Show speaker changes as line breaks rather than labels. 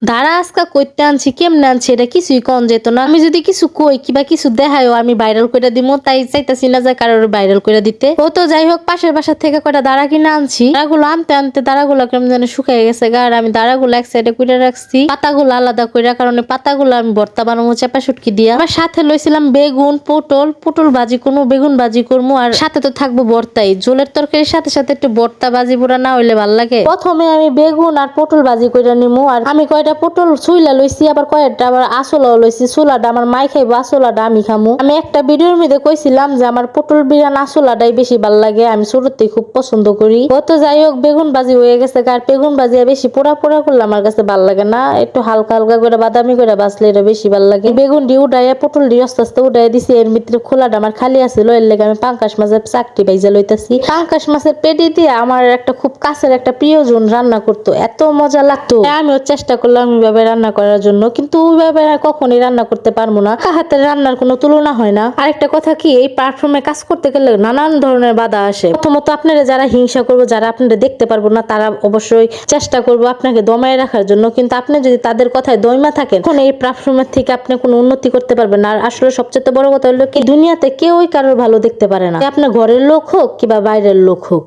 দাঁড়া আজকা কইতে আনছি কেমনে আনছি এটা কিছুই কন যেত না। আমি যদি কিছু কই কিবা কিছু দেখায়ও আমি ভাইরাল করে দিমু, তাই চাইতাছি না যে কারোর ভাইরাল করে দিতে। ও তো যাই হোক পাশের বাসার থেকে কয়টা দাঁড়া কিনে আনছি। দাঁড়াগুলো আনতে আনতে দাঁড়াগুলো কেমন যেন শুকাই গেছে গা। আর আমি দাঁড়াগুলো এক সাইডে করে রাখছি, পাতাগুলো আলাদা করে, কারণ পাতাগুলো আমি ভর্তা বানাবো চাপা শুটকি দিয়া। আমার সাথে লইছিলাম বেগুন, পটল ভাজি করবো, বেগুন ভাজি করবো, আর সাথে তো থাকবো ভর্তাই। ঝোলের তরকারির সাথে সাথে একটু ভর্তা ভাজি পোড়া না হইলে ভাল লাগে। প্রথমে আমি বেগুন আর পটল ভাজি করে নিমু। আর আমি কয়টা পটল ছুইলা লইছি, আবার কয়েকটা আবার আসলাও লইছি। ছোলাটা আমার মাই খাইবো, আসলাটা আমি খামু। আমি একটা ভিডিওর মধ্যে কইছিলাম যে আমার পটল বিরান আসলাটাই বেশি ভাল লাগে, আমি ছোটতে খুব পছন্দ করি। ও তো যাই হোক বেগুন ভাজি হয়ে গেছে। আর বেগুন ভাজি বেশি পোড়া পোড়া করলে আমার কাছে ভাল লাগে না, একটু হালকা হালকা করে বাদামি করে বাঁচলে এটা বেশি ভাল লাগে। বেগুন দিয়ে উঠাইয়া পটল দিয়ে আস্তে আস্তে উঠাই দিছি। এর ভিতরে খোলাটা আমার খালি আছিল, এর লেগে আমি পাঙ্কাশ মাছের চাকটি বাইজা লইতাছি। পাঙ্কাশ মাছের পেটি দিয়ে আমার একটা খুব কাছের একটা প্রিয়জন রান্না করতো, এত মজা লাগতো। আমিও চেষ্টা করলাম ওইভাবে রান্না করার জন্য, কিন্তু ওইভাবে কখনই রান্না করতে পারবো না। হাতের রান্নার কোনো তুলনা হয় না। আরেকটা কথা কি, এই প্ল্যাটফর্মে কাজ করতে গেলে নানান ধরনের বাধা আসে। প্রথমত আপনারা যারা হিংসা করবো, যারা আপনারা দেখতে পারবো না, তারা অবশ্যই চেষ্টা করবো আপনাকে দমায় রাখার জন্য। কিন্তু আপনি যদি তাদের কথায় দমা থাকেন, তখন এই প্ল্যাটফর্মের থেকে আপনি কোনো উন্নতি করতে পারবেন না। আর আসলে সবচেয়ে বড় কথা হলো কি, দুনিয়াতে কেউই কারোর ভালো দেখতে পারে না, আপনার ঘরের লোক হোক কিংবা বাইরের লোক হোক।